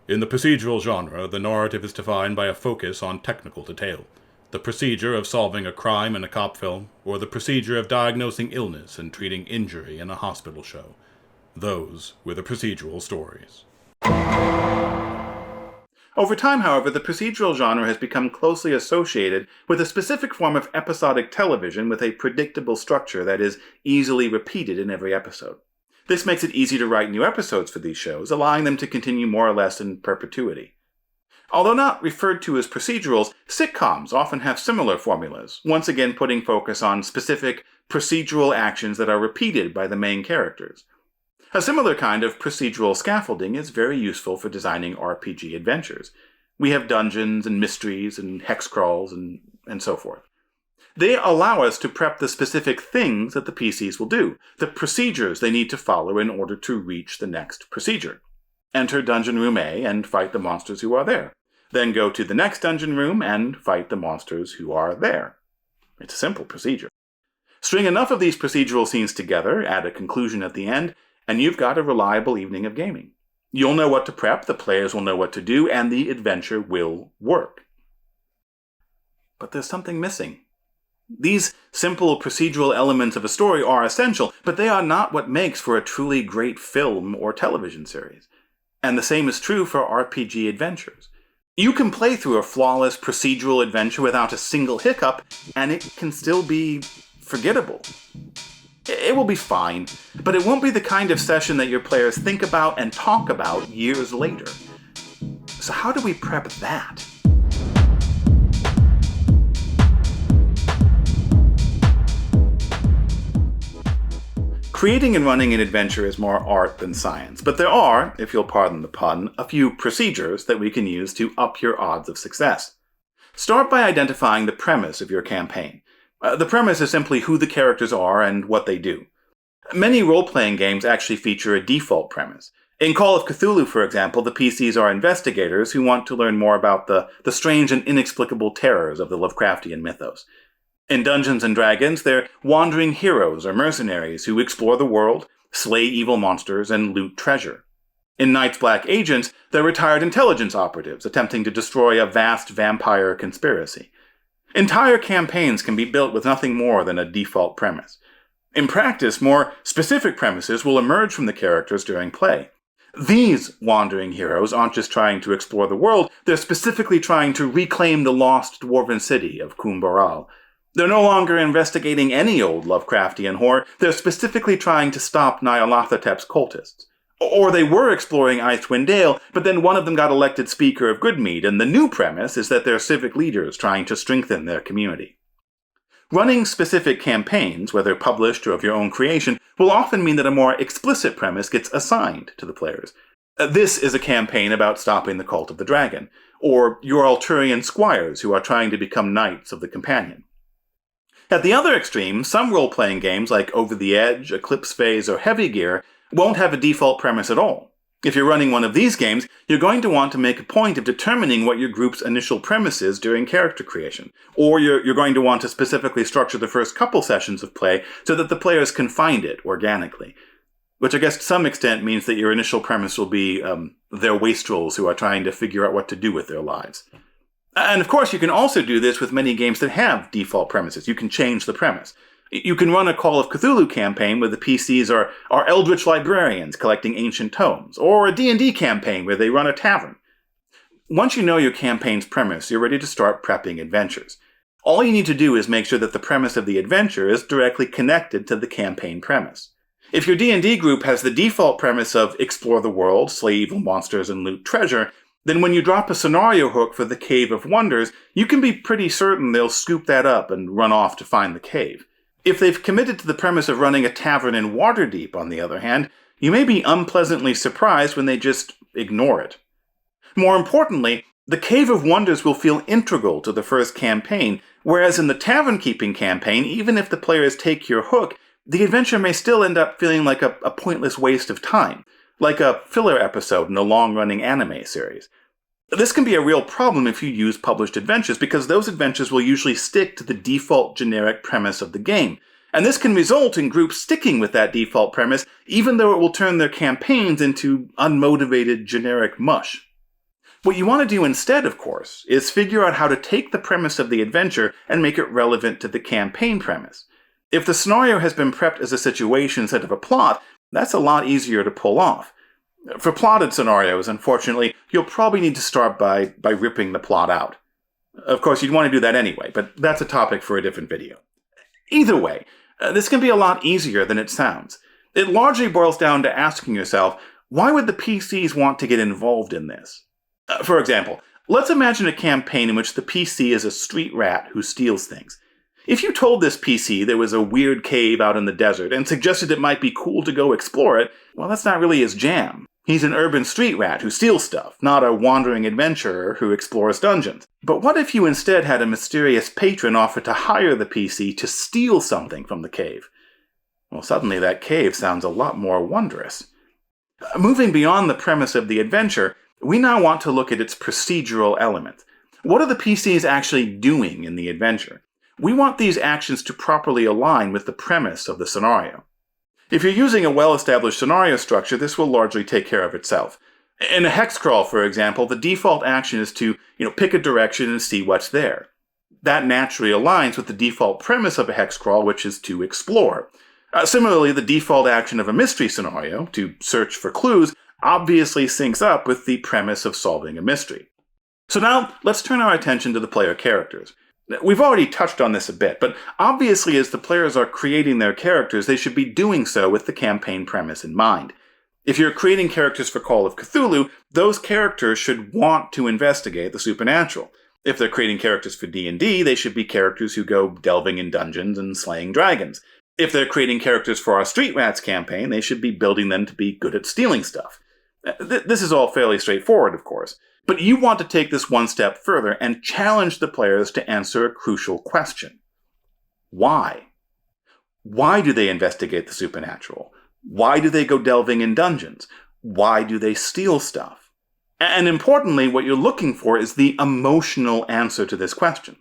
In the procedural genre, the narrative is defined by a focus on technical detail. The procedure of solving a crime in a cop film, or the procedure of diagnosing illness and treating injury in a hospital show. Those were the procedural stories. Over time, however, the procedural genre has become closely associated with a specific form of episodic television with a predictable structure that is easily repeated in every episode. This makes it easy to write new episodes for these shows, allowing them to continue more or less in perpetuity. Although not referred to as procedurals, sitcoms often have similar formulas, once again putting focus on specific procedural actions that are repeated by the main characters. A similar kind of procedural scaffolding is very useful for designing RPG adventures. We have dungeons and mysteries and hex crawls and so forth. They allow us to prep the specific things that the PCs will do, the procedures they need to follow in order to reach the next procedure. Enter Dungeon Room A and fight the monsters who are there. Then go to the next dungeon room and fight the monsters who are there. It's a simple procedure. String enough of these procedural scenes together, add a conclusion at the end, and you've got a reliable evening of gaming. You'll know what to prep, the players will know what to do, and the adventure will work. But there's something missing. These simple procedural elements of a story are essential, but they are not what makes for a truly great film or television series. And the same is true for RPG adventures. You can play through a flawless procedural adventure without a single hiccup, and it can still be forgettable. It will be fine, but it won't be the kind of session that your players think about and talk about years later. So how do we prep that? Creating and running an adventure is more art than science, but there are, if you'll pardon the pun, a few procedures that we can use to up your odds of success. Start by identifying the premise of your campaign. The premise is simply who the characters are and what they do. Many role-playing games actually feature a default premise. In Call of Cthulhu, for example, the PCs are investigators who want to learn more about the strange and inexplicable terrors of the Lovecraftian mythos. In Dungeons & Dragons, they're wandering heroes or mercenaries who explore the world, slay evil monsters, and loot treasure. In Night's Black Agents, they're retired intelligence operatives attempting to destroy a vast vampire conspiracy. Entire campaigns can be built with nothing more than a default premise. In practice, more specific premises will emerge from the characters during play. These wandering heroes aren't just trying to explore the world, they're specifically trying to reclaim the lost dwarven city of Kumbaral. They're no longer investigating any old Lovecraftian horror, they're specifically trying to stop Nyarlathotep's cultists. Or they were exploring Icewind Dale, but then one of them got elected Speaker of Goodmead, and the new premise is that they're civic leaders trying to strengthen their community. Running specific campaigns, whether published or of your own creation, will often mean that a more explicit premise gets assigned to the players. This is a campaign about stopping the cult of the dragon, or your Alturian squires who are trying to become knights of the companion. At the other extreme, some role-playing games like Over the Edge, Eclipse Phase, or Heavy Gear won't have a default premise at all. If you're running one of these games, you're going to want to make a point of determining what your group's initial premise is during character creation, or you're going to want to specifically structure the first couple sessions of play so that the players can find it organically. Which I guess to some extent means that your initial premise will be they're wastrels who are trying to figure out what to do with their lives. And of course, you can also do this with many games that have default premises. You can change the premise. You can run a Call of Cthulhu campaign where the PCs are eldritch librarians collecting ancient tomes, or a D&D campaign where they run a tavern. Once you know your campaign's premise, you're ready to start prepping adventures. All you need to do is make sure that the premise of the adventure is directly connected to the campaign premise. If your D&D group has the default premise of explore the world, slay evil monsters, and loot treasure, then when you drop a scenario hook for the Cave of Wonders, you can be pretty certain they'll scoop that up and run off to find the cave. If they've committed to the premise of running a tavern in Waterdeep, on the other hand, you may be unpleasantly surprised when they just ignore it. More importantly, the Cave of Wonders will feel integral to the first campaign, whereas in the tavern-keeping campaign, even if the players take your hook, the adventure may still end up feeling like a pointless waste of time, like a filler episode in a long-running anime series. This can be a real problem if you use published adventures, because those adventures will usually stick to the default generic premise of the game. And this can result in groups sticking with that default premise, even though it will turn their campaigns into unmotivated generic mush. What you want to do instead, of course, is figure out how to take the premise of the adventure and make it relevant to the campaign premise. If the scenario has been prepped as a situation instead of a plot, that's a lot easier to pull off. For plotted scenarios, unfortunately, you'll probably need to start by ripping the plot out. Of course, you'd want to do that anyway, but that's a topic for a different video. Either way, this can be a lot easier than it sounds. It largely boils down to asking yourself, why would the PCs want to get involved in this? For example, let's imagine a campaign in which the PC is a street rat who steals things. If you told this PC there was a weird cave out in the desert and suggested it might be cool to go explore it, well, that's not really his jam. He's an urban street rat who steals stuff, not a wandering adventurer who explores dungeons. But what if you instead had a mysterious patron offer to hire the PC to steal something from the cave? Well, suddenly that cave sounds a lot more wondrous. Moving beyond the premise of the adventure, we now want to look at its procedural element. What are the PCs actually doing in the adventure? We want these actions to properly align with the premise of the scenario. If you're using a well-established scenario structure, this will largely take care of itself. In a hex crawl, for example, the default action is to pick a direction and see what's there. That naturally aligns with the default premise of a hex crawl, which is to explore. Similarly, the default action of a mystery scenario, to search for clues, obviously syncs up with the premise of solving a mystery. So now, let's turn our attention to the player characters. We've already touched on this a bit, but obviously as the players are creating their characters, they should be doing so with the campaign premise in mind. If you're creating characters for Call of Cthulhu, those characters should want to investigate the supernatural. If they're creating characters for D&D, they should be characters who go delving in dungeons and slaying dragons. If they're creating characters for our Street Rats campaign, they should be building them to be good at stealing stuff. This is all fairly straightforward, of course. But you want to take this one step further and challenge the players to answer a crucial question. Why? Why do they investigate the supernatural? Why do they go delving in dungeons? Why do they steal stuff? And importantly, what you're looking for is the emotional answer to this question.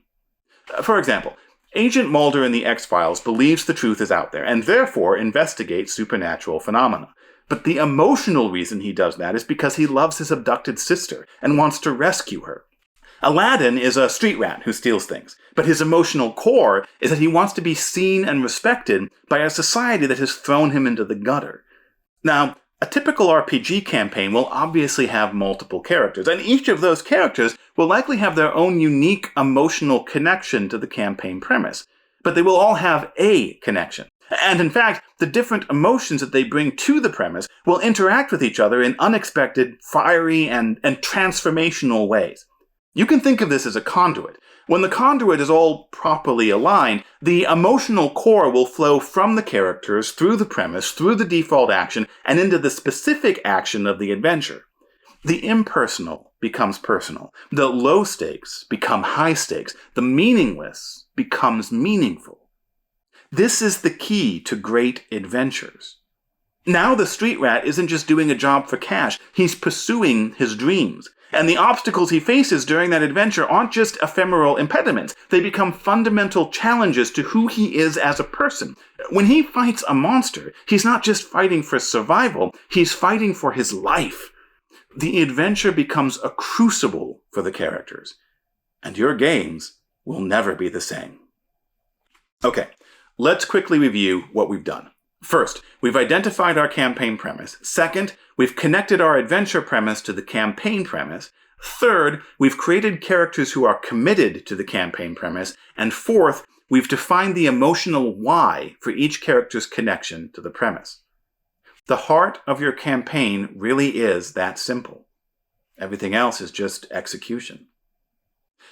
For example, Agent Mulder in the X-Files believes the truth is out there and therefore investigates supernatural phenomena. But the emotional reason he does that is because he loves his abducted sister and wants to rescue her. Aladdin is a street rat who steals things, but his emotional core is that he wants to be seen and respected by a society that has thrown him into the gutter. Now, a typical RPG campaign will obviously have multiple characters, and each of those characters will likely have their own unique emotional connection to the campaign premise, but they will all have a connection. And in fact, the different emotions that they bring to the premise will interact with each other in unexpected, fiery, and transformational ways. You can think of this as a conduit. When the conduit is all properly aligned, the emotional core will flow from the characters through the premise, through the default action, and into the specific action of the adventure. The impersonal becomes personal. The low stakes become high stakes. The meaningless becomes meaningful. This is the key to great adventures. Now the street rat isn't just doing a job for cash, he's pursuing his dreams. And the obstacles he faces during that adventure aren't just ephemeral impediments, they become fundamental challenges to who he is as a person. When he fights a monster, he's not just fighting for survival, he's fighting for his life. The adventure becomes a crucible for the characters, and your games will never be the same. Okay. Let's quickly review what we've done. First, we've identified our campaign premise. Second, we've connected our adventure premise to the campaign premise. Third, we've created characters who are committed to the campaign premise. And fourth, we've defined the emotional why for each character's connection to the premise. The heart of your campaign really is that simple. Everything else is just execution.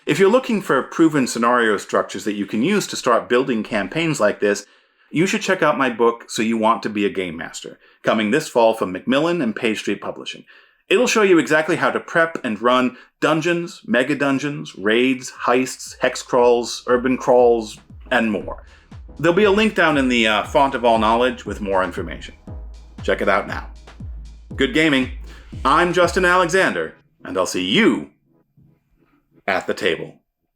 If you're looking for proven scenario structures that you can use to start building campaigns like this, you should check out my book, So You Want to Be a Game Master, coming this fall from Macmillan and Page Street Publishing. It'll show you exactly how to prep and run dungeons, mega dungeons, raids, heists, hex crawls, urban crawls, and more. There'll be a link down in the font of all knowledge with more information. Check it out now. Good gaming. I'm Justin Alexander, and I'll see you at the table.